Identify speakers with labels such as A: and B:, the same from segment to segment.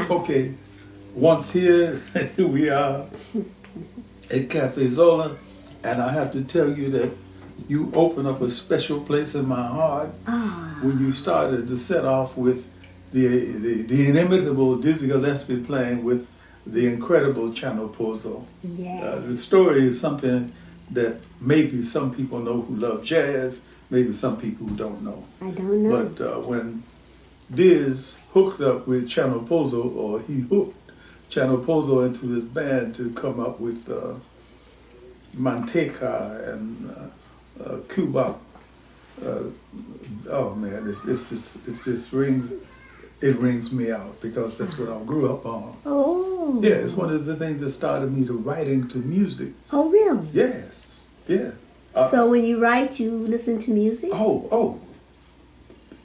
A: Okay, once here, we are at Cafe Zola, and I have to tell you that you open up a special place in my heart when you started to set off with the inimitable Dizzy Gillespie playing with the incredible Chano Pozo.
B: Yeah.
A: The story is something that maybe some people know who love jazz, maybe some people who don't know.
B: I don't know.
A: But when Diz hooked up with Chano Pozo, or he hooked Chano Pozo into his band to come up with Manteca and Cuba. Oh man, it rings me out because that's what I grew up on.
B: Oh.
A: Yeah, it's one of the things that started me to writing to music.
B: Oh, really?
A: Yes, yes.
B: So when you write, you listen to music?
A: Oh.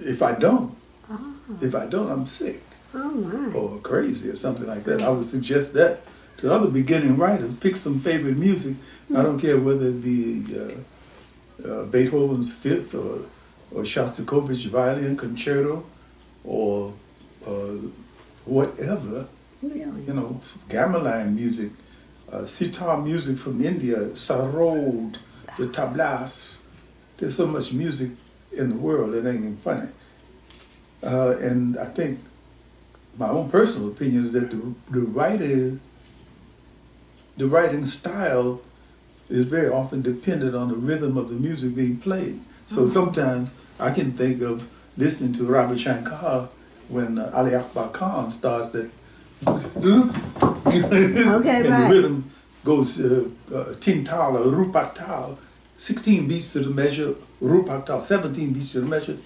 A: If I don't, I'm sick.
B: Oh, my.
A: Or crazy or something like that. I would suggest that to other beginning writers. Pick some favorite music. I don't care whether it be Beethoven's Fifth or Shostakovich Violin Concerto or whatever.
B: Really?
A: You know, gamelan music, sitar music from India, sarod, the tablas. There's so much music in the world, it ain't even funny. And I think my own personal opinion is that the writing style is very often dependent on the rhythm of the music being played. So sometimes I can think of listening to Ravi Shankar when Ali Akbar Khan starts that,
B: Okay,
A: and
B: right.
A: the rhythm goes tin tal or rupak tal, 16 beats to the measure, rupak tal, 17 beats to the measure,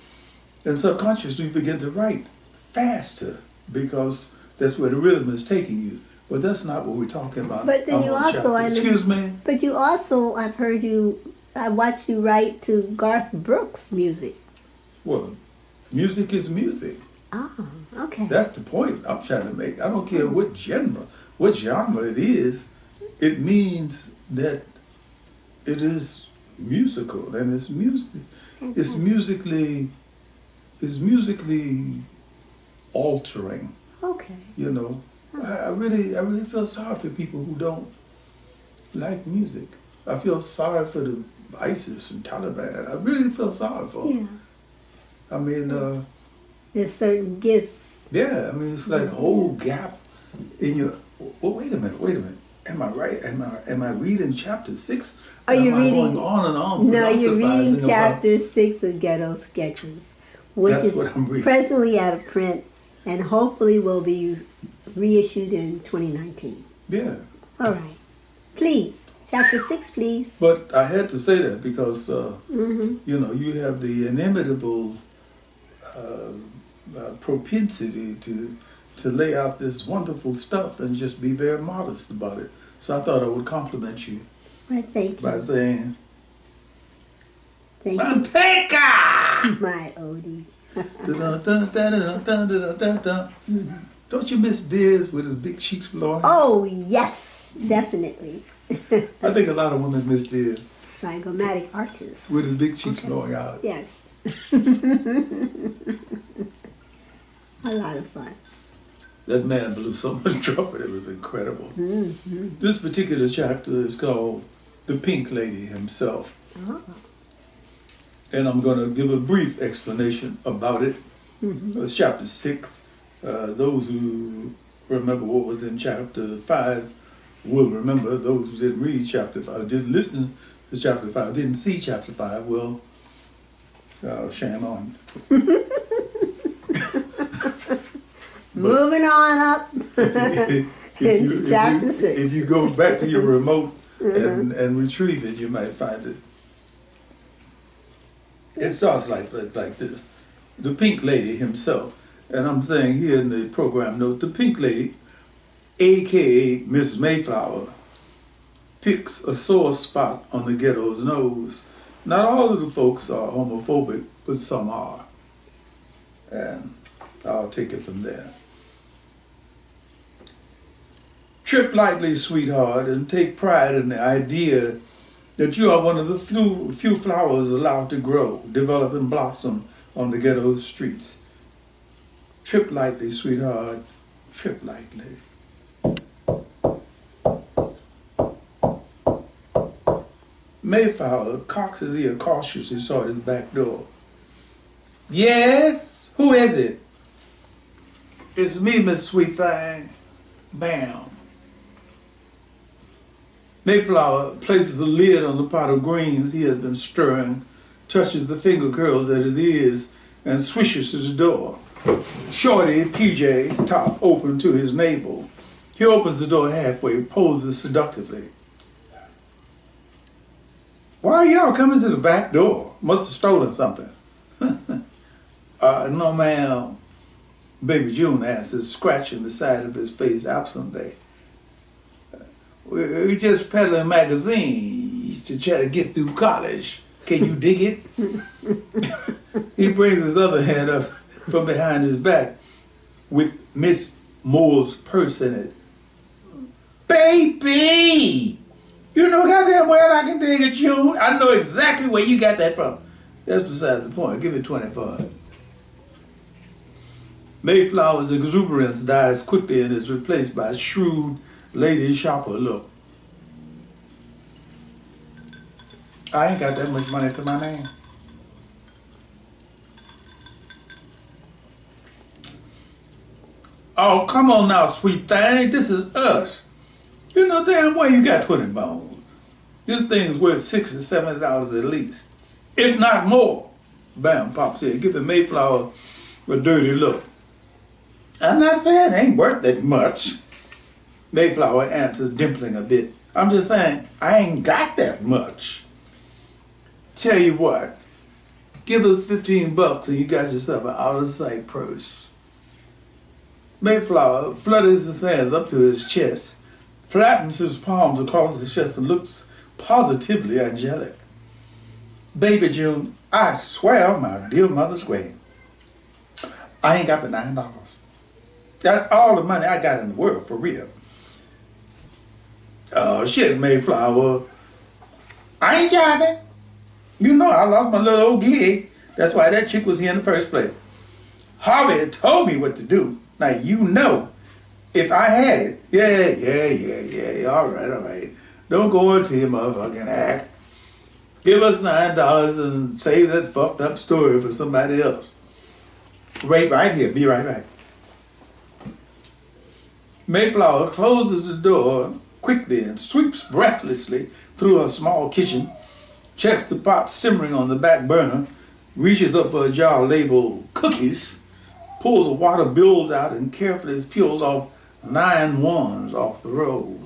A: and subconsciously you begin to write faster because that's where the rhythm is taking you. But that's not what we're talking about.
B: But then you also,
A: excuse me?
B: But you also, I watched you write to Garth Brooks music.
A: Well, music is music.
B: Oh, okay.
A: That's the point I'm trying to make. I don't care what genre it is. It means that it is musical and it's music. It's musically altering.
B: Okay.
A: You know, I really feel sorry for people who don't like music. I feel sorry for the ISIS and Taliban. I really feel sorry for them.
B: Yeah.
A: I mean,
B: there's certain gifts.
A: yeah, I mean, it's like a whole gap in your. Well, wait a minute. Am I right? Am I reading chapter 6?
B: Are you
A: am I
B: reading?
A: going on and on?
B: No, you're reading
A: philosophizing
B: chapter 6 of Ghetto Sketches, which
A: That's
B: is
A: what I'm reading.
B: presently out of print and hopefully will be reissued in 2019.
A: Yeah.
B: All right. Please, chapter 6, please.
A: But I had to say that because, you know, you have the inimitable propensity to lay out this wonderful stuff and just be very modest about it. So I thought I would compliment you
B: Well, thank you.
A: by saying,
B: Thank you.
A: Manteca!
B: My Odie.
A: Don't you miss Diz with his big cheeks blowing?
B: Oh, yes, definitely.
A: I think a lot of women miss Diz
B: Zygomatic artist.
A: with his big cheeks blowing out.
B: Yes. A lot of fun.
A: That man blew so much trumpet, it was incredible. This particular chapter is called The Pink Lady Himself.
B: Oh.
A: And I'm going to give a brief explanation about it. It's chapter 6. Those who remember what was in chapter 5 will remember. Those who didn't read chapter 5, didn't listen to chapter 5, didn't see chapter 5, well, shame on you.
B: Moving on up. Chapter 6.
A: If you go back to your remote and retrieve it, you might find it. It starts like this. The Pink Lady himself, and I'm saying here in the program note, the Pink Lady, a.k.a. Miss Mayflower, picks a sore spot on the ghetto's nose. Not all of the folks are homophobic, but some are. And I'll take it from there. Trip lightly, sweetheart, and take pride in the idea that you are one of the few flowers allowed to grow, develop, and blossom on the ghetto streets. Trip lightly, sweetheart, trip lightly. Mayflower cocks his ear cautiously toward his back door. Yes? Who is it? It's me, Miss Sweet Thing. Bam. Mayflower places the lid on the pot of greens he has been stirring, touches the finger curls at his ears, and swishes to the door. Shorty PJ top open to his navel. He opens the door halfway, poses seductively. Why are y'all coming to the back door? Must have stolen something. No ma'am. Baby June answers, scratching the side of his face absently. We're just peddling magazines to try to get through college. Can you dig it? He brings his other hand up from behind his back with Miss Moore's purse in it. Baby! You know goddamn well I can dig it, June. I know exactly where you got that from. That's beside the point. Give me 25. Mayflower's exuberance dies quickly and is replaced by a shrewd lady shopper look. I ain't got that much money to my name. Oh, come on now, sweet thing. This is us. You know damn well you got 20 bones. This thing's worth $60, $70 at least, if not more. Bam pops in, giving Mayflower a dirty look. I'm not saying it ain't worth that much. Mayflower answers, dimpling a bit. I'm just saying I ain't got that much. Tell you what, give us $15 and you got yourself an out-of-sight purse. Mayflower flutters his hands up to his chest, flattens his palms across his chest and looks positively angelic. Baby June, I swear on my dear mother's grave, I ain't got but $9. That's all the money I got in the world, for real. Oh, shit, Mayflower. I ain't jiving. You know I lost my little old gig. That's why that chick was here in the first place. Harvey told me what to do. Now, you know, if I had it, yeah, all right. Don't go into your motherfucking act. Give us $9 and save that fucked up story for somebody else. Wait right here. Be right back. Mayflower closes the door quickly and sweeps breathlessly through a small kitchen, checks the pot simmering on the back burner, reaches up for a jar labeled cookies, pulls a wad of bills out and carefully peels off 9 ones off the roll.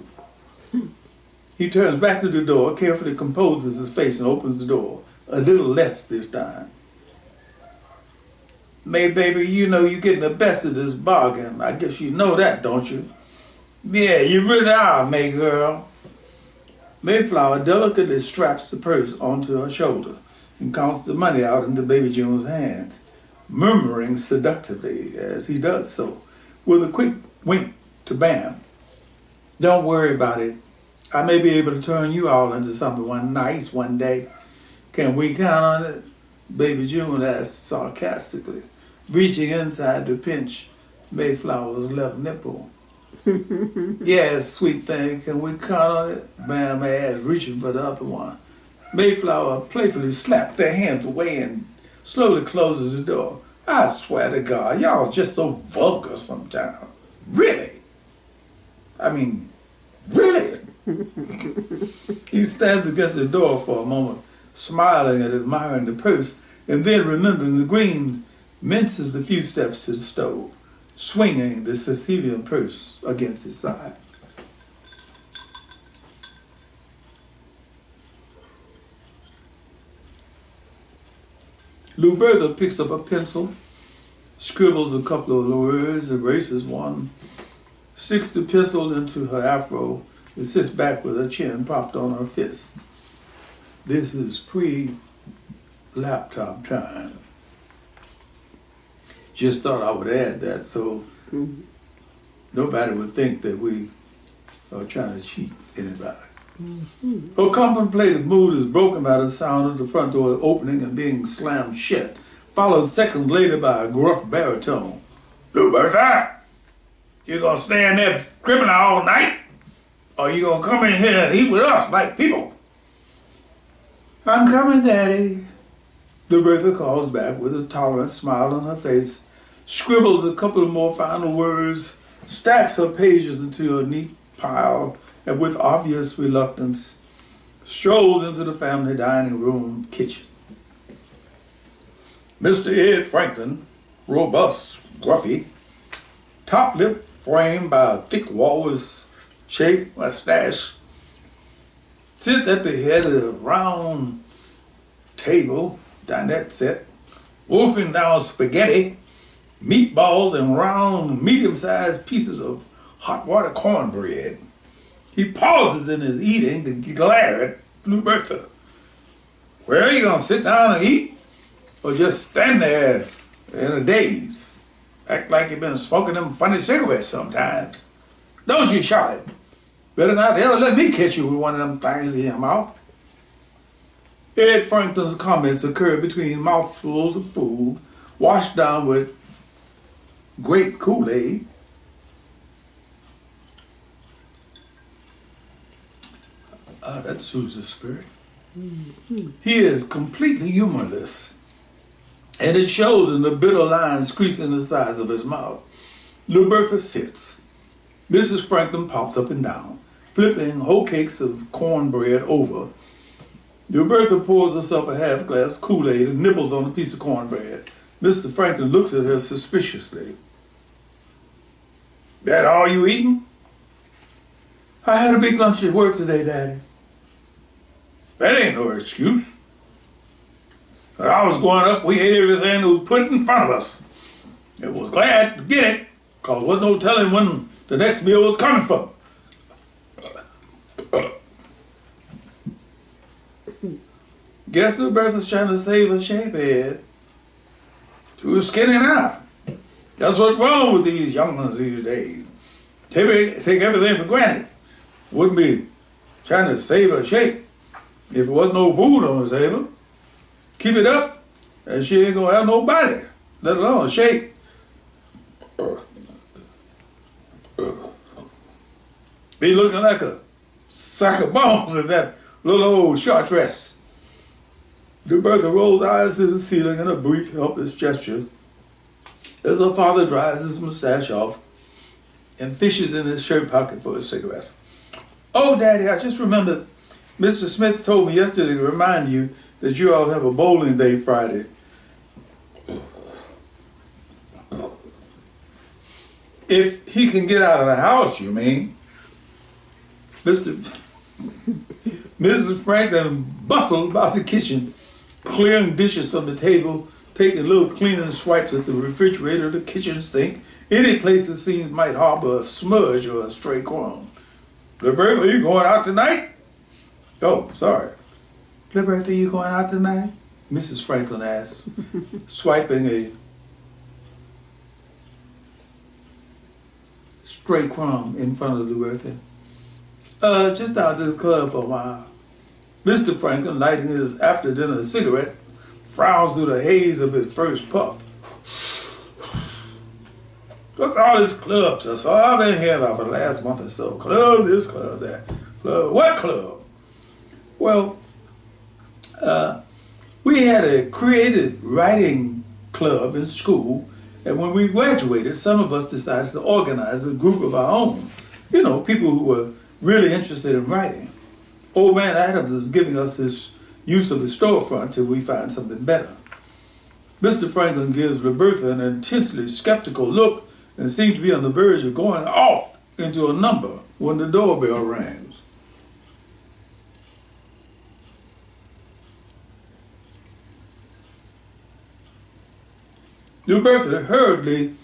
A: He turns back to the door, carefully composes his face and opens the door, a little less this time. May, baby, you know you're getting the best of this bargain. I guess you know that, don't you? Yeah, you really are, May girl. Mayflower delicately straps the purse onto her shoulder and counts the money out into Baby June's hands, murmuring seductively as he does so, with a quick wink to Bam. Don't worry about it. I may be able to turn you all into something nice one day. Can we count on it? Baby June asked sarcastically, reaching inside to pinch Mayflower's left nipple. Yes, sweet thing, can we count on it? Bam asked, reaching for the other one. Mayflower playfully slapped their hands away and slowly closes the door. I swear to God, y'all just so vulgar sometimes. Really? I mean, really? He stands against the door for a moment, smiling and admiring the purse, and then, remembering the greens, minces a few steps to the stove, swinging the Sicilian purse against his side. Luberta picks up a pencil, scribbles a couple of words, erases one, sticks the pencil into her afro, and sits back with her chin propped on her fist. This is pre-laptop time. Just thought I would add that so nobody would think that we are trying to cheat anybody. Her contemplative mood is broken by the sound of the front door opening and being slammed shut, followed seconds later by a gruff baritone. Luberta! You gonna stand there scribbling all night? Or you gonna come in here and eat with us like people? I'm coming, Daddy. Roberta calls back with a tolerant smile on her face, scribbles a couple of more final words, stacks her pages into a neat pile, and with obvious reluctance, strolls into the family dining room kitchen. Mr. Ed Franklin, robust, gruffy, top lip framed by a thick walrus-shaped mustache, sits at the head of the round table, dinette set, wolfing down spaghetti, meatballs, and round, medium-sized pieces of hot water cornbread. He pauses in his eating to glare at Blue Bertha. Where are you gonna sit down and eat? Or just stand there in a daze? Act like you've been smoking them funny cigarettes sometimes. Don't you, Charlotte? Better not ever let me catch you with one of them things in your mouth. Ed Franklin's comments occur between mouthfuls of food, washed down with grape Kool-Aid. That soothes the spirit. He is completely humorless, and it shows in the bitter lines creasing the sides of his mouth. Roberta sits. Mrs. Franklin pops up and down, flipping whole cakes of cornbread over. Roberta pours herself a half glass of Kool-Aid and nibbles on a piece of cornbread. Mr. Franklin looks at her suspiciously. That all you eating? I had a big lunch at work today, Daddy. That ain't no excuse. When I was growing up, we ate everything that was put in front of us. It was glad to get it, because there wasn't no telling when the next meal was coming from. Guess Roberta's trying to save her shape head. Too skinny now. That's what's wrong with these young ones these days. Take everything for granted. Wouldn't be trying to save her shape if there wasn't no food on the table. Keep it up, and she ain't gonna have no body, let alone a shape. Be looking like a sack of bones in that little old short dress. Roberta rolls eyes to the ceiling in a brief, helpless gesture as her father dries his mustache off and fishes in his shirt pocket for his cigarettes. Oh, Daddy, I just remembered Mr. Smith told me yesterday to remind you that you all have a bowling day Friday. If he can get out of the house, you mean? Mrs. Franklin bustled about the kitchen, clearing dishes from the table, taking little cleaning swipes at the refrigerator, the kitchen sink, any place it seems might harbor a smudge or a stray crumb. Roberta, are you going out tonight? Oh, sorry. Roberta, are you going out tonight? Mrs. Franklin asked, swiping a stray crumb in front of Roberta. Just out to the club for a while. Mr. Franklin, lighting his after-dinner cigarette, frowns through the haze of his first puff. What's all these clubs? That's all I've been here about for the last month or so. Club this, club that. Club, what club? Well, we had a creative writing club in school, and when we graduated, some of us decided to organize a group of our own. You know, people who were really interested in writing. Old man Adams is giving us his use of the storefront till we find something better. Mr. Franklin gives Roberta an intensely skeptical look and seemed to be on the verge of going off into a number when the doorbell rings. Roberta hurriedly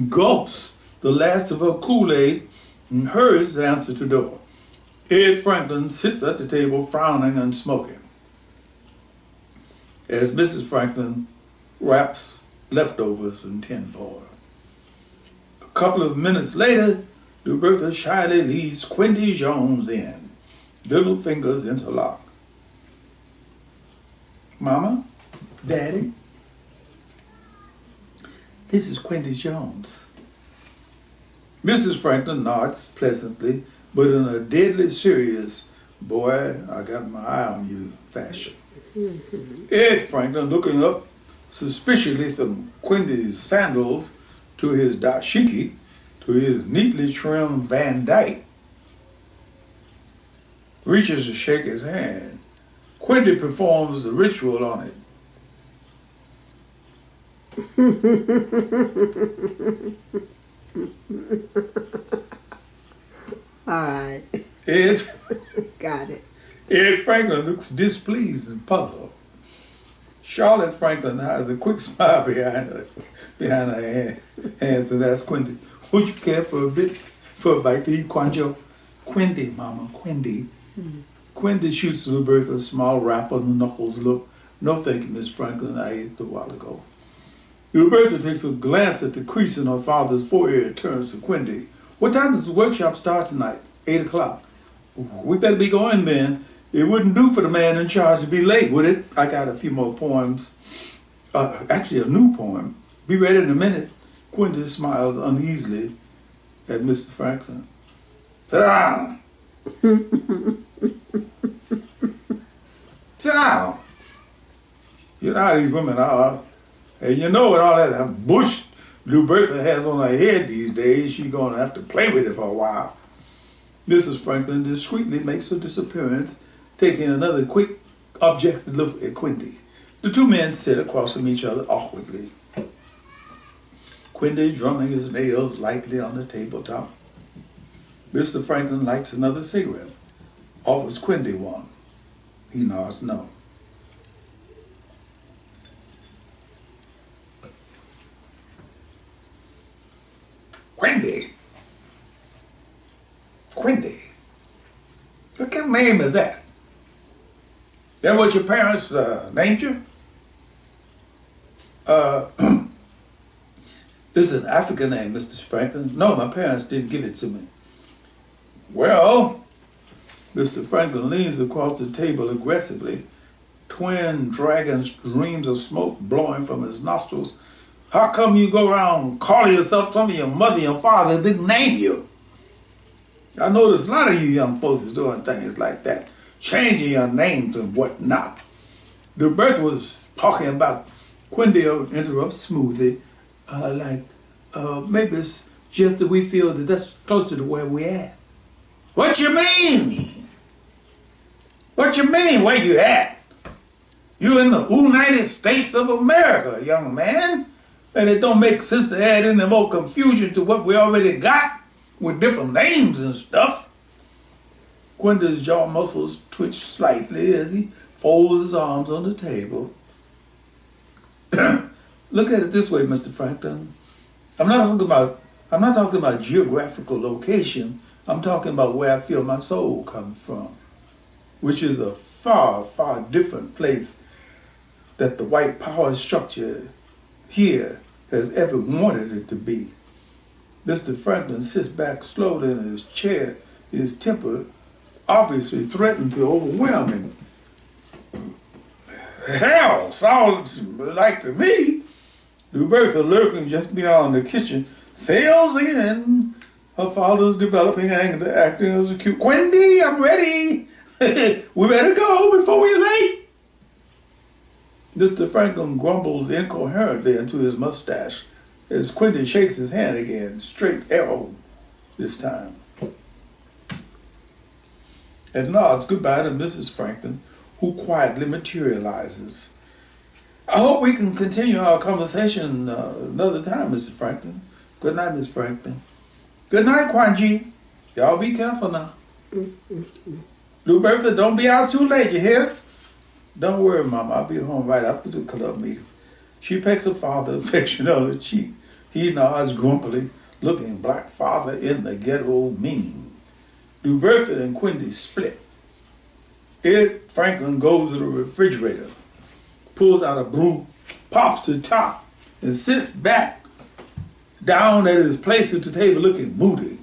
A: gulps the last of her Kool-Aid and hurries to answer the door. Ed Franklin sits at the table frowning and smoking as Mrs. Franklin wraps leftovers in tinfoil. A couple of minutes later, Roberta shyly leads Quindy Jones in, little fingers interlocked. Mama? Daddy? This is Quindy Jones. Mrs. Franklin nods pleasantly, but in a deadly serious, boy, I got my eye on you fashion. Ed Franklin, looking up suspiciously from Quindy's sandals to his dashiki to his neatly trimmed Van Dyke, reaches to shake his hand. Quindy performs the ritual on it.
B: All right.
A: Ed,
B: Got it.
A: Ed Franklin looks displeased and puzzled. Charlotte Franklin has a quick smile behind her hands and asks Quindy, would you care for a bite to eat, Quanjo? Quindy, Mama, Quindy. Quindy shoots Roberta a small rap on the knuckles look. No thank you, Miss Franklin, I ate a while ago. Roberta takes a glance at the crease in her father's forehead and turns to Quindy. What time does the workshop start tonight? 8 o'clock. We better be going then. It wouldn't do for the man in charge to be late, would it? I got a few more poems. Actually, a new poem. Be ready in a minute. Quindy smiles uneasily at Mr. Franklin. Sit down. Sit down. You know how these women are. And you know what all that bush Lou Bertha has on her head these days, she's going to have to play with it for a while. Mrs. Franklin discreetly makes her disappearance, taking another quick, objective look at Quindy. The two men sit across from each other awkwardly. Quindy drumming his nails lightly on the tabletop. Mr. Franklin lights another cigarette, offers Quindy one. He nods no. Quindy. What kind of name is that? That what your parents named you? It's an African name, Mr. Franklin. No, my parents didn't give it to me. Well, Mr. Franklin leans across the table aggressively, twin dragon streams of smoke blowing from his nostrils. How come you go around calling yourself something your mother and your father didn't name you? I notice a lot of you young folks is doing things like that, changing your names and whatnot. Roberta was talking about, Quindy interrupts smoothly, maybe it's just that we feel that that's closer to where we're at. What you mean? What you mean, where you at? You in the United States of America, young man. And it don't make sense to add any more confusion to what we already got with different names and stuff. Quindy's jaw muscles twitch slightly as he folds his arms on the table. Look at it this way, Mr. Franklin. I'm not talking about geographical location. I'm talking about where I feel my soul comes from, which is a far, far different place that the white power structure here has ever wanted it to be. Mr. Franklin sits back slowly in his chair, his temper obviously threatened to overwhelm him. Hell, sounds like to me. Roberta, lurking just beyond the kitchen, sails in. Her father's developing anger, acting as a cute. Quindy, I'm ready. We better go before we're late. Mr. Franklin grumbles incoherently into his mustache as Quindy shakes his hand again, straight arrow this time, and nods goodbye to Mrs. Franklin, who quietly materializes. I hope we can continue our conversation another time, Mr. Franklin. Good night, Miss Franklin. Good night, Kwanji. Y'all be careful now. Roberta, don't be out too late, you hear? Don't worry, Mama. I'll be home right after the club meeting. She pecks her father affectionately on the cheek. He nods grumpily, looking black father in the ghetto mean. Roberta and Quindy split. Ed Franklin goes to the refrigerator, pulls out a brew, pops the top, and sits back down at his place at the table looking moody.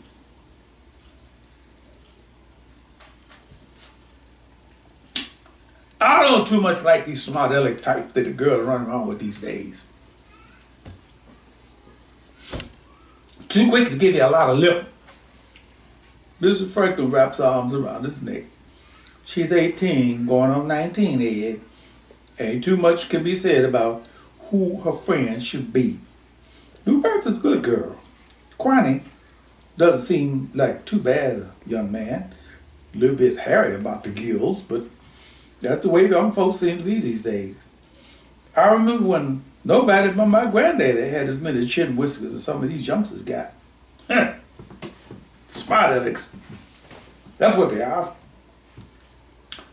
A: I don't too much like these smart aleck types that the girls run around with these days. Too quick to give you a lot of lip. Mrs. Franklin wraps her arms around his neck. She's 18, going on 19, Ed. Ain't too much can be said about who her friend should be. New Bertha's a good girl. Quinny doesn't seem like too bad a young man. A little bit hairy about the gills, but that's the way young folks seem to be these days. I remember when nobody but my granddaddy had as many chin whiskers as some of these youngsters got. Smart alecks. That's what they are.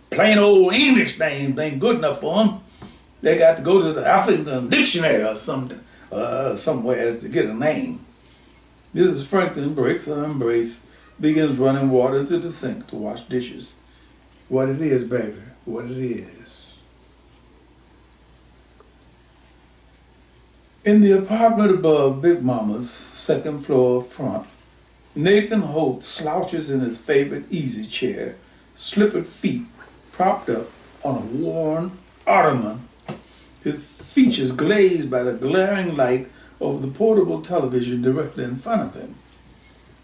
A: Plain old English names ain't good enough for them. They got to go to the African dictionary or something, somewhere to get a name. Mrs. Franklin breaks her embrace, begins running water into the sink to wash dishes. What it is, baby, what it is. In the apartment above Big Mama's second floor front, Nathan Holt slouches in his favorite easy chair, slippered feet propped up on a worn ottoman, his features glazed by the glaring light of the portable television directly in front of him.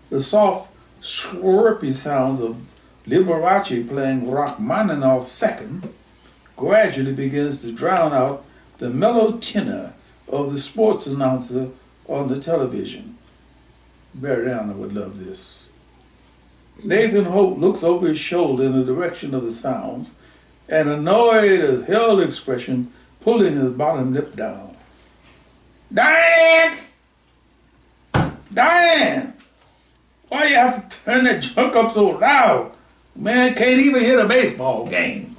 A: The soft, slurpy sounds of Liberace playing Rachmaninoff second gradually begins to drown out the mellow tenor of the sports announcer on the television. Mariana would love this. Nathan Holt looks over his shoulder in the direction of the sounds, an annoyed as hell expression pulling his bottom lip down. Diane! Diane! Why you have to turn that junk up so loud? Man can't even hit a baseball game.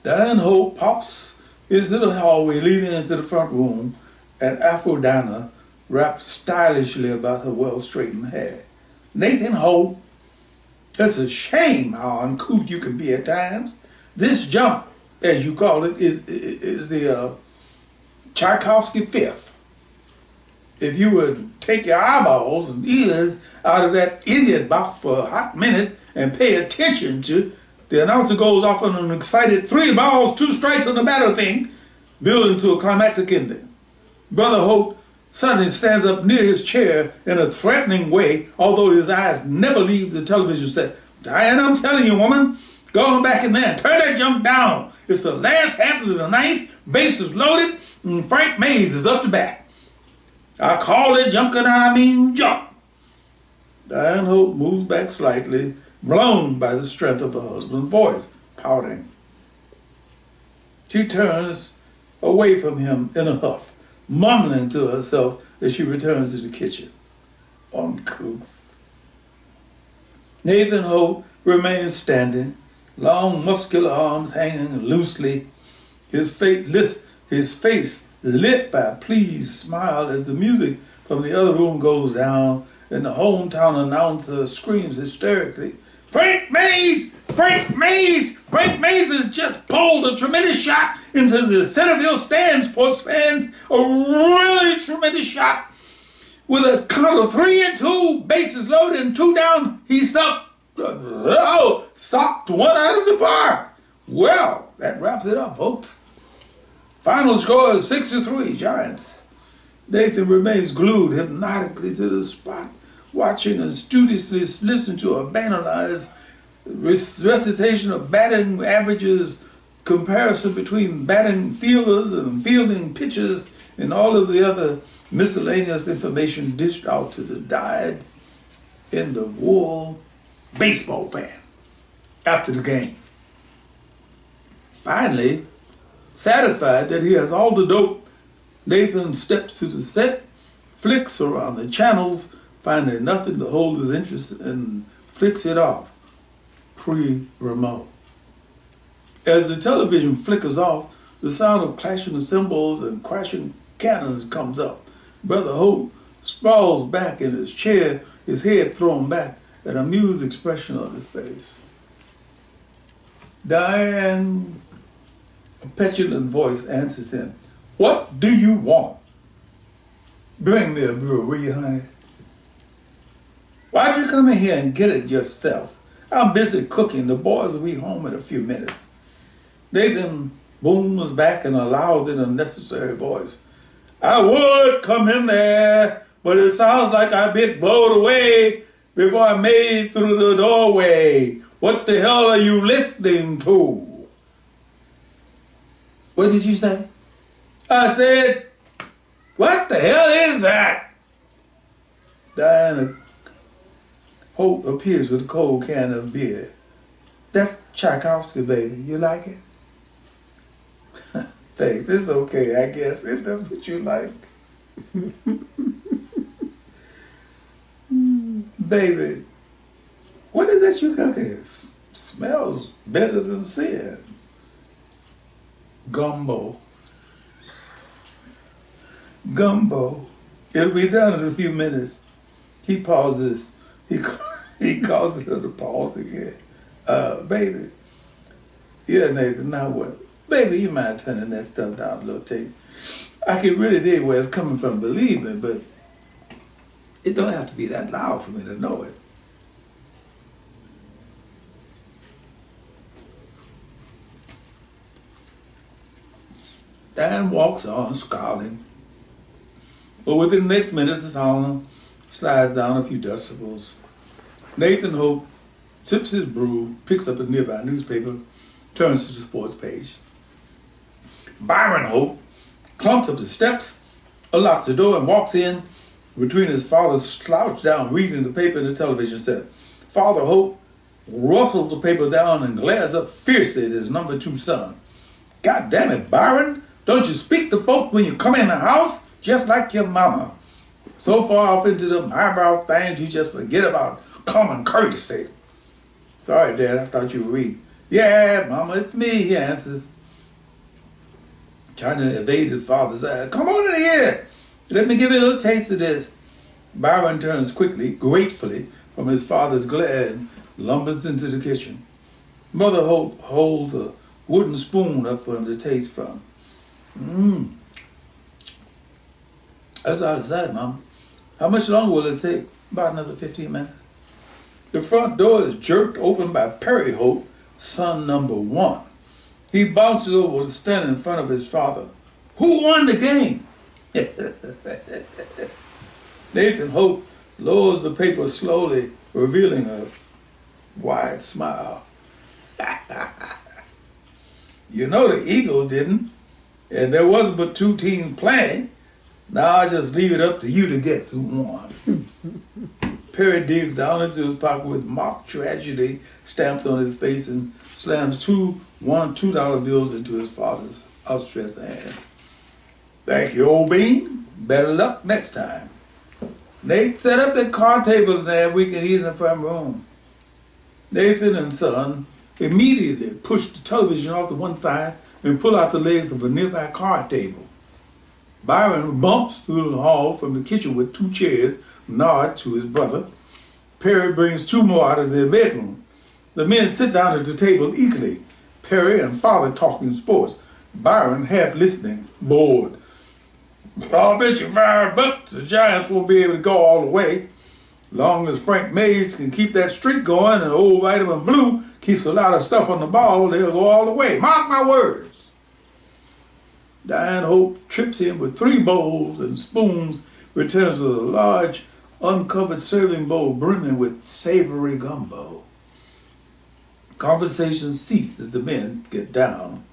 A: Diane Holt pops into the hallway leading into the front room, and Aphrodina wrapped stylishly about her well-straightened hair. Nathan Holt, it's a shame how uncouth you can be at times. This jump, as you call it, is the Tchaikovsky fifth. If you were to take your eyeballs and ears out of that idiot box for a hot minute and pay attention to, the announcer goes off on an excited 3 balls, 2 strikes on the batter thing, building to a climactic ending. Brother Holt suddenly stands up near his chair in a threatening way, although his eyes never leave the television set. Diane, I'm telling you, woman, go on back in there and turn that junk down. It's the last half of the ninth, base is loaded, and Frank Mays is up to bat. I call it junk and I mean junk. Diane Holt moves back slightly, blown by the strength of her husband's voice, pouting. She turns away from him in a huff, mumbling to herself as she returns to the kitchen. Uncouth. Nathan Holt remains standing, long muscular arms hanging loosely, his face lit by a pleased smile as the music from the other room goes down and the hometown announcer screams hysterically, Frank Mays! Frank Mays! Frank Mays has just pulled a tremendous shot into the Centerville stands, sports fans. A really tremendous shot. With a count of 3 and 2, bases loaded and 2 down, he socked one out of the park. Well, that wraps it up, folks. Final score is 6-3, Giants. Nathan remains glued hypnotically to the spot, watching and studiously listen to a banalized recitation of batting averages, comparison between batting fielders and fielding pitchers, and all of the other miscellaneous information dished out to the dyed-in-the-wool baseball fan after the game. Finally, satisfied that he has all the dope, Nathan steps to the set, flicks around the channels, finding nothing to hold his interest, and flicks it off, pre-remote. As the television flickers off, the sound of clashing cymbals and crashing cannons comes up. Brother Holt sprawls back in his chair, his head thrown back, an amused expression on his face. Diane, a petulant voice answers him. What do you want? Bring me a brew, will you, honey? Why don't you come in here and get it yourself? I'm busy cooking. The boys will be home in a few minutes. Nathan booms back in a loud and unnecessary voice. I would come in there, but it sounds like I've been blown away before I made it through the doorway. What the hell are you listening to? What did you say? I said, what the hell is that? Diana Hope appears with a cold can of beer. That's Tchaikovsky, baby. You like it? Thanks. It's okay, I guess, if that's what you like. Baby, what is that you cooking? Smells better than sin. Gumbo. Gumbo. It'll be done in a few minutes. He pauses. He causes her to pause again. Baby. Yeah, Nathan, now what? Baby, you mind turning that stuff down a little taste? I can really dig where it's coming from, believe me, but it don't have to be that loud for me to know it. Dan walks on, scowling. But within the next minute, the song slides down a few decibels. Nathan Hope sips his brew, picks up a nearby newspaper, turns to the sports page. Byron Hope clumps up the steps, unlocks the door, and walks in between his father's slouched down reading the paper and the television set. Father Hope rustles the paper down and glares up fiercely at his number 2 son. God damn it, Byron! Don't you speak to folks when you come in the house? Just like your mama. So far off into the eyebrow things, you just forget about common courtesy. Sorry, Dad, I thought you were reading. Yeah, Mama, it's me, he answers, trying to evade his father's eye. Come on in here. Let me give you a little taste of this. Byron turns quickly, gratefully, from his father's glare and lumbers into the kitchen. Mother Hope holds a wooden spoon up for him to taste from. That's out of sight, Mom. How much longer will it take? About another 15 minutes. The front door is jerked open by Perry Hope, son number 1. He bounces over to stand in front of his father. Who won the game? Nathan Hope lowers the paper slowly, revealing a wide smile. You know the Eagles didn't, and there wasn't but 2 teams playing. Now I just leave it up to you to guess who won. Perry digs down into his pocket with mock tragedy stamped on his face and slams 2 $2 bills into his father's outstretched hand. Thank you, old bean. Better luck next time. Nate, set up that card table there. We can eat in the front room. Nathan and son immediately push the television off to one side and pull out the legs of a nearby card table. Byron bumps through the hall from the kitchen with 2 chairs, nods to his brother. Perry brings 2 more out of their bedroom. The men sit down at the table eagerly, Perry and father talking sports, Byron half listening, bored. I'll bet you $5 the Giants won't be able to go all the way. Long as Frank Mays can keep that streak going and old Vitamin Blue keeps a lot of stuff on the ball, they'll go all the way. Mark my words. Diane Hope trips in with 3 bowls and spoons, returns with a large, uncovered serving bowl brimming with savory gumbo. Conversation ceased as the men get down.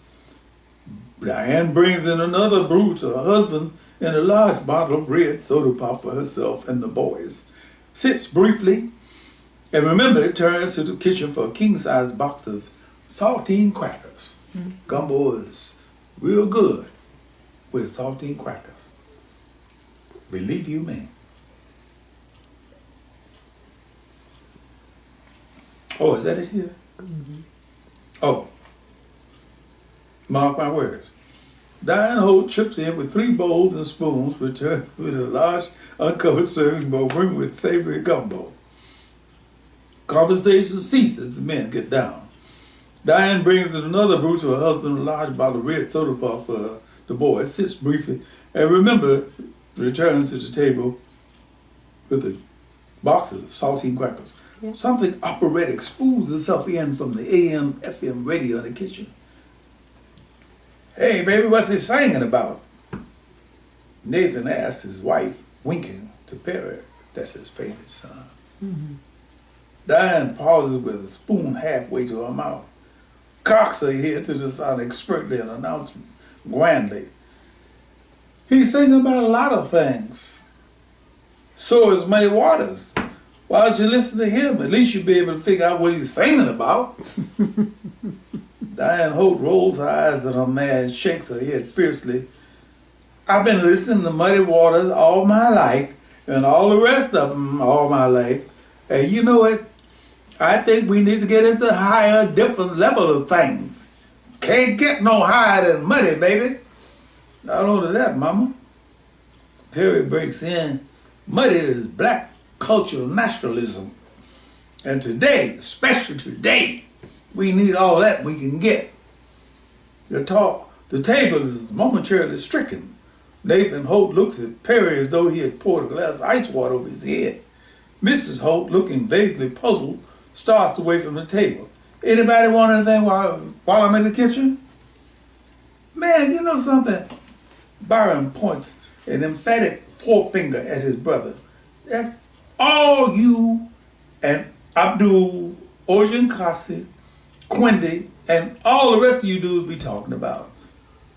A: Diane brings in another brew to her husband and a large bottle of red soda pop for herself and the boys. Sits briefly, and remember, turns to the kitchen for a king-size box of saltine crackers. Gumbo is real good with saltine crackers. Believe you me. Oh, is that it here? Mm-hmm. Oh. Mark my words. Diane Holt chips in with 3 bowls and spoons, returned with a large uncovered serving bowl brimming with savory gumbo. Conversation ceases as the men get down. Diane brings in another brew to her husband, a large bottle of red soda pop for the boys, sits briefly, and remember, returns to the table with a box of saltine crackers. Yeah. Something operatic spoons itself in from the AM, FM radio in the kitchen. Hey, baby, what's he singing about? Nathan asks his wife, winking. to Perry. That's his favorite son. Mm-hmm. Diane pauses with a spoon halfway to her mouth, cocks her head to the side expertly and announces grandly, "He's singing about a lot of things. So is Muddy Waters. Why don't you listen to him? At least you'll be able to figure out what he's singing about." Diane Holt rolls her eyes at her man, shakes her head fiercely. "I've been listening to Muddy Waters all my life, and all the rest of them all my life. And you know what? I think we need to get into higher, different level of things. Can't get no higher than Muddy, baby." "Not only that, Mama," Perry breaks in, "Muddy is black cultural nationalism. And today, especially today, we need all that we can get." The table is momentarily stricken. Nathan Holt looks at Perry as though he had poured a glass of ice water over his head. Mrs. Holt, looking vaguely puzzled, starts away from the table. "Anybody want anything while I'm in the kitchen?" "Man, you know something?" Byron points an emphatic forefinger at his brother. "That's all you and Abdul, Ojan Kasi, Quindy, and all the rest of you dudes be talking about.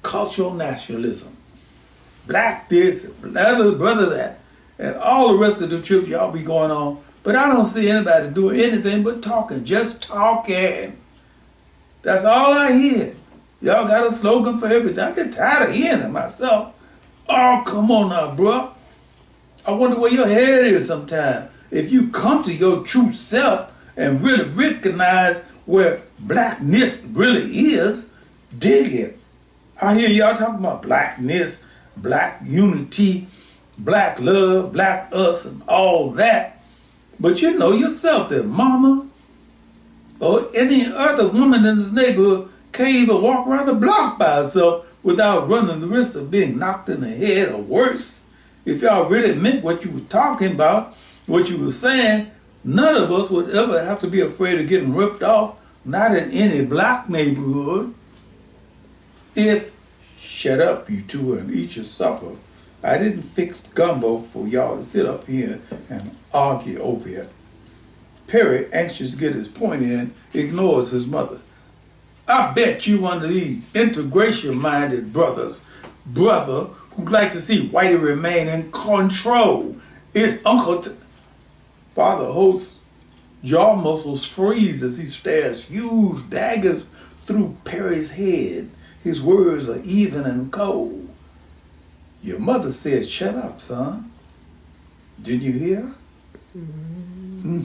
A: Cultural nationalism. Black this, brother that, and all the rest of the trips y'all be going on. But I don't see anybody doing anything but talking, just talking. That's all I hear. Y'all got a slogan for everything. I get tired of hearing it myself. Oh, come on now, bro. I wonder where your head is sometime. If you come to your true self and really recognize where blackness really is, dig it. I hear y'all talking about blackness, black unity, black love, black us, and all that. But you know yourself that mama or any other woman in this neighborhood can't even walk around the block by herself without running the risk of being knocked in the head or worse. If y'all really meant what you were talking about, what you were saying, none of us would ever have to be afraid of getting ripped off, not in any black neighborhood. If, shut up you two and eat your supper, I didn't fix gumbo for y'all to sit up here and argue over it. Perry, anxious to get his point in, ignores his mother. I bet you one of these integration-minded brothers who like to see Whitey remain in control is Father Holt's jaw muscles freeze as he stares huge daggers through Perry's head. His words are even and cold. Your mother said, shut up, son. Didn't you hear? Mm-hmm.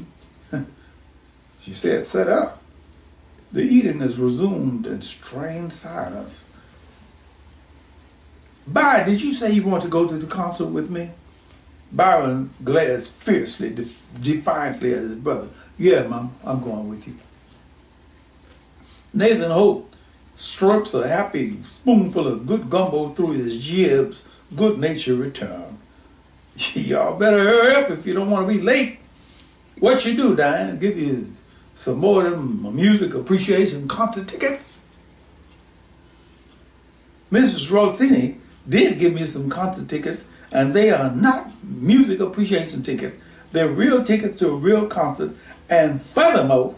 A: She said, shut up. The eating is resumed in strained silence. Byron, did you say you want to go to the concert with me? Byron glares fiercely, defiantly at his brother. Yeah, Mom, I'm going with you. Nathan Holt strokes a happy spoonful of good gumbo through his jibs, good-natured return. Y'all better hurry up if you don't want to be late. What you do, Diane? Give you some more of them music appreciation concert tickets? Mrs. Rossini did give me some concert tickets, and they are not music appreciation tickets. They're real tickets to a real concert, and furthermore,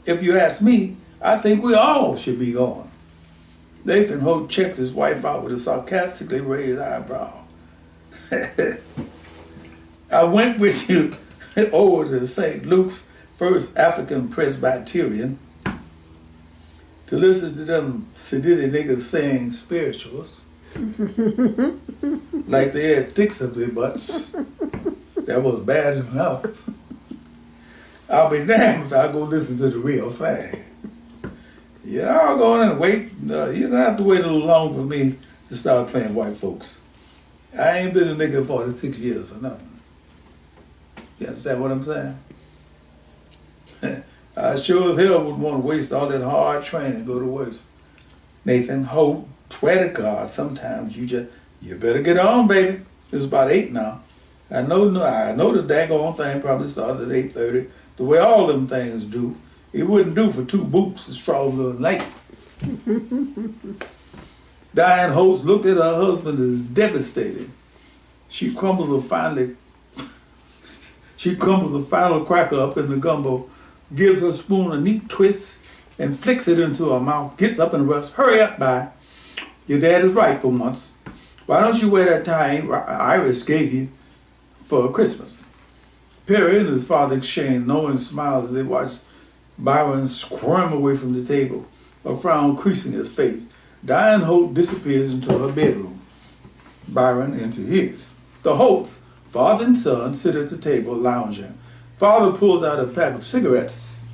A: if you ask me, I think we all should be going. Nathan Holt checks his wife out with a sarcastically raised eyebrow. I went with you over to St. Luke's First African Presbyterian to listen to them sedity niggas sing spirituals. Like they had dicks up their butts. That was bad enough. I'll be damned if I go listen to the real thing. Y'all go in and wait. You're going to have to wait a little long for me to start playing white folks. I ain't been a nigga 46 years for nothing. You understand what I'm saying? I sure as hell wouldn't want to waste all that hard training and go to work. Nathan Holt, swear to God, sometimes you better get on, baby. It's about 8 now. I know the daggone thing probably starts at 8:30, the way all them things do. It wouldn't do for 2 boots to stroll late. Diane Holtz looked at her husband as devastated. She crumbles a finely She crumbles a final cracker up in the gumbo, gives her spoon a neat twist, and flicks it into her mouth, gets up and rush. Hurry up, bye. Your dad is right for once. Why don't you wear that tie Iris gave you for Christmas? Perry and his father exchange knowing smiles as they watch Byron squirm away from the table, a frown creasing his face. Diane Holt disappears into her bedroom, Byron into his. The Holts, father and son, sit at the table lounging. Father pulls out a pack of cigarettes,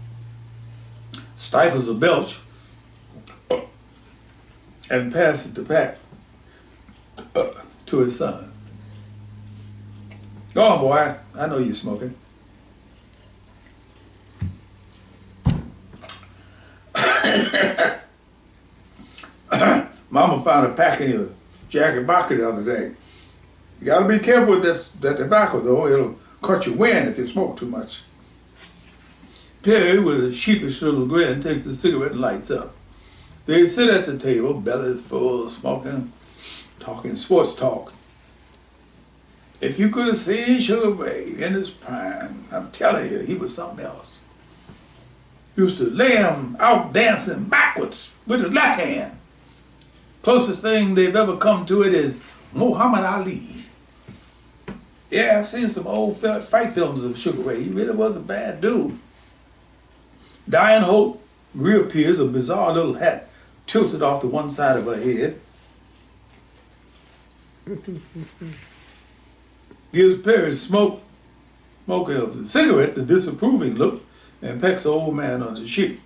A: stifles a belch, and passes the pack to his son. Go on, boy. I know you're smoking. Mama found a pack in your jacket pocket the other day. You gotta be careful with that tobacco, though. It'll cut your wind if you smoke too much. Perry, with a sheepish little grin, takes the cigarette and lights up. They sit at the table, bellies full, smoking, talking sports talk. If you could have seen Sugar Ray in his prime, I'm telling you, he was something else. Used to lay him out dancing backwards with his left hand. Closest thing they've ever come to it is Muhammad Ali. Yeah, I've seen some old fight films of Sugar Ray. He really was a bad dude. Diane Holt reappears, a bizarre little hat tilted off to one side of her head. Gives Perry smoking of the cigarette the disapproving look and pecks the old man on the cheek.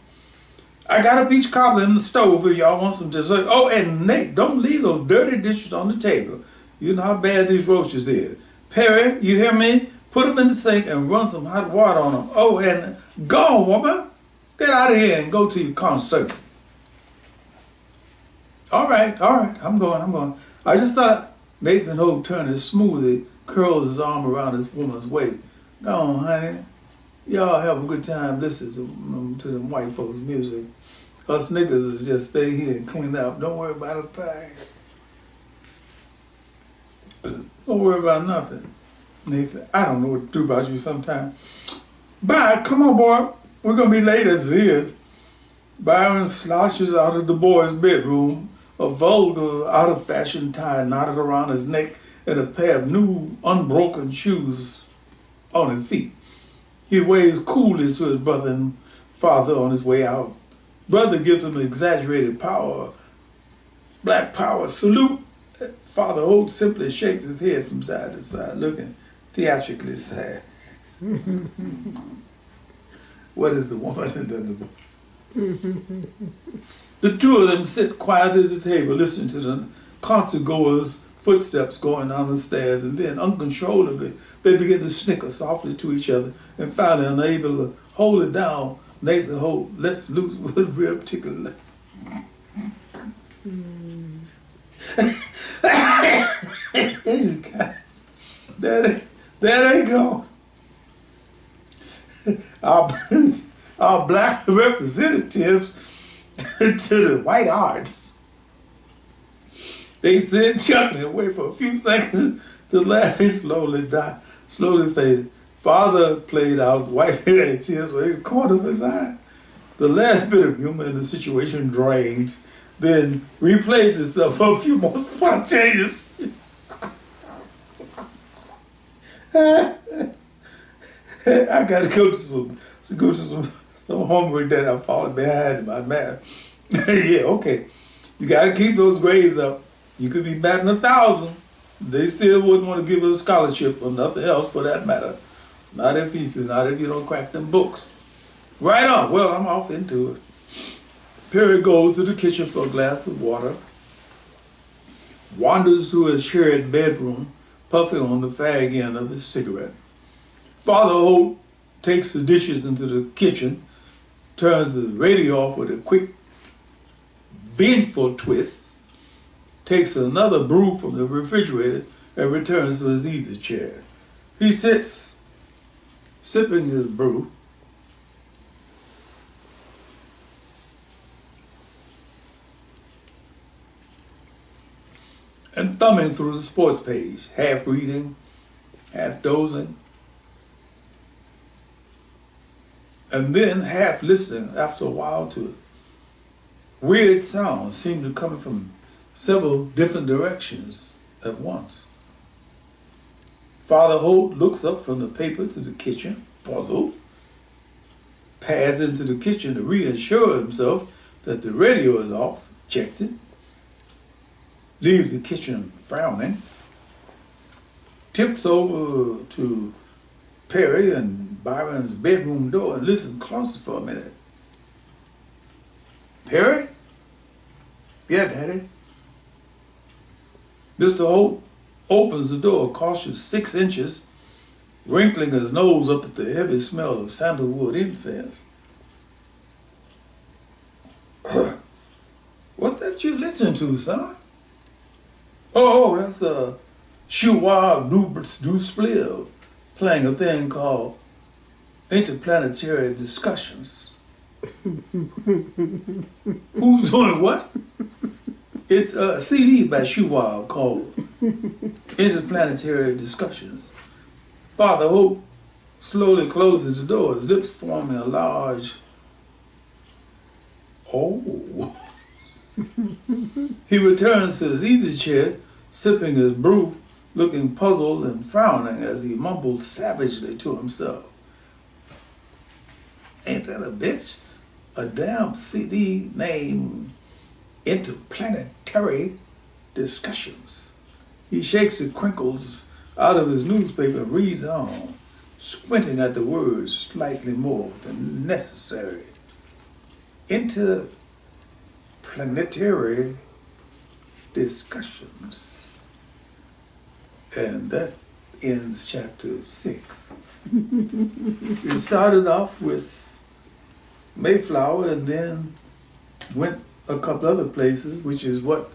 A: I got a peach cobbler in the stove if y'all want some dessert. Oh, and Nate, don't leave those dirty dishes on the table. You know how bad these roaches is. Perry, you hear me? Put them in the sink and run some hot water on them. Oh, and go on, woman. Get out of here and go to your concert. All right, I'm going. I just thought Nathan Hope turned his smoothie, curls his arm around his woman's waist. Go on, honey. Y'all have a good time listening to them white folks' music. Us niggas is just stay here and clean up. Don't worry about a thing. Don't worry about nothing. Nathan, I don't know what to do about you sometime. Bye, come on, boy. We're going to be late as it is. Byron slouches out of the boy's bedroom, a vulgar, out-of-fashion tie knotted around his neck and a pair of new, unbroken shoes on his feet. He waves coolly to his brother and father on his way out. Brother gives him an exaggerated black power salute. Father Holt simply shakes his head from side to side, looking theatrically sad. What is the woman that done the boy? The two of them sit quietly at the table, listening to the concert goers' footsteps going down the stairs, and then uncontrollably they begin to snicker softly to each other, and finally, unable to hold it down, Nathan Holt lets loose with a real particular There they go. Our black representatives to the white arts. They sit chuckling away for a few seconds to laughing slowly faded. Father played out, wiping tears with the corner of his eye. The last bit of humor in the situation drained, then replays itself for a few more spontaneous. I got to go to some homework that I'm falling behind in my math. Yeah, okay. You got to keep those grades up. You could be batting 1,000. They still wouldn't want to give you a scholarship or nothing else for that matter. Not if you don't crack them books. Right on. Well, I'm off into it. Perry goes to the kitchen for a glass of water, wanders to his shared bedroom, puffing on the fag end of his cigarette. Father Holt takes the dishes into the kitchen, turns the radio off with a quick, vengeful twist, takes another brew from the refrigerator, and returns to his easy chair. He sits, sipping his brew, and thumbing through the sports page, half reading, half dozing. And then half listening after a while to weird sounds seemed to come from several different directions at once. Father Holt looks up from the paper to the kitchen, puzzled, passes into the kitchen to reassure himself that the radio is off, checks it, leaves the kitchen frowning, tips over to Perry and Byron's bedroom door and listens closer for a minute. Perry? Yeah, Daddy. Mr. Holt opens the door a cautious 6 inches, wrinkling his nose up at the heavy smell of sandalwood incense. What's that you listen to, son? Oh, that's a Chouard du Spliv playing a thing called Interplanetary Discussions. Who's doing what? It's a CD by Chouard called Interplanetary Discussions. Father Hope slowly closes the door, his lips forming a large "oh." He returns to his easy chair, sipping his brew, looking puzzled and frowning as he mumbles savagely to himself. Ain't that a bitch? A damn CD named Interplanetary Discussions. He shakes the crinkles out of his newspaper and reads on, squinting at the words slightly more than necessary. Interplanetary Discussions. And that ends chapter 6. It started off with Mayflower and then went a couple other places, which is what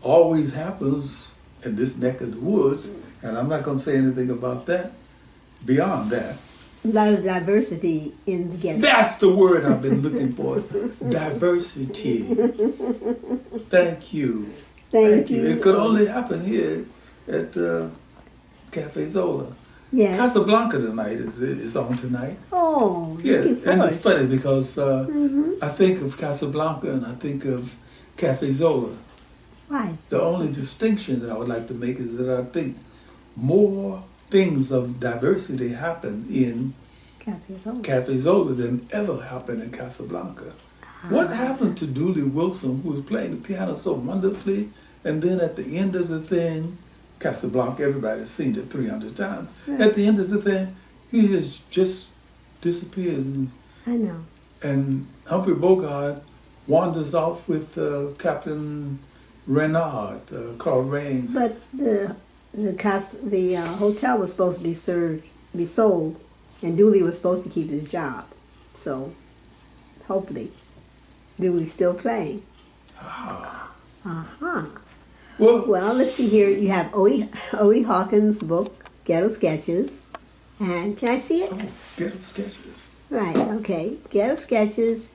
A: always happens in this neck of the woods. And I'm not going to say anything about that beyond that.
B: A lot of diversity in the Ghetto.
A: That's the word I've been looking for. Diversity. Thank you.
B: Thank you.
A: It could only happen here at Cafe Zola.
B: Yeah.
A: Casablanca tonight is on tonight.
B: Oh,
A: Yeah,
B: looking
A: and
B: forward.
A: it's funny because I think of Casablanca and I think of Cafe Zola.
B: Why?
A: The only distinction that I would like to make is that I think more things of diversity happen in
B: Cafe Zola.
A: Cafe Zola than ever happened in Casablanca. What happened to Dooley Wilson, who was playing the piano so wonderfully, and then at the end of the thing, Casablanca, everybody's seen it 300 times.
B: Right.
A: At the end of the thing, he has just disappeared.
B: I know.
A: And Humphrey Bogart wanders off with Captain Renard, Claude Rains.
B: But the hotel was supposed to be sold, and Dooley was supposed to keep his job. So, hopefully, Dooley's still playing. Uh-huh. Well, let's see here. You have Odie Hawkins' book, Ghetto Sketches. And can I see it?
A: Oh, Ghetto Sketches.
B: Right, okay. Ghetto Sketches.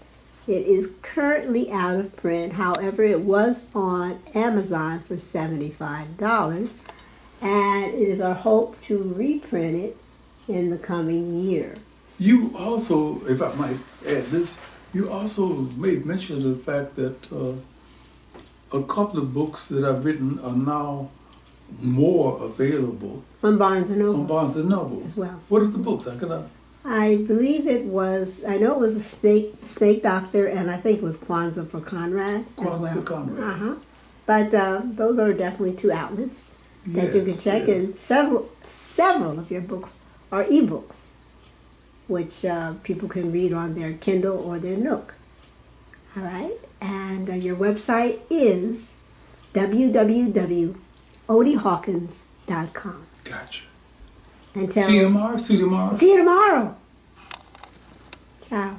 B: It is currently out of print. However, it was on Amazon for $75. And it is our hope to reprint it in the coming year.
A: You also, if I might add this, you also made mention of the fact that a couple of books that I've written are now more available
B: On Barnes & Noble.
A: on Barnes & Noble.
B: As well.
A: What are the books?
B: I believe I know it was a Snake Doctor, and I think it was Kwanzaa for Conrad as
A: Kwanzaa
B: well.
A: for Conrad.
B: Uh-huh. But those are definitely two outlets that you can check.
A: Yes.
B: And several of your books are ebooks, which people can read on their Kindle or their Nook. All right? And your website is www.odiehawkins.com.
A: Gotcha.
B: And
A: See you tomorrow.
B: See you tomorrow. Ciao.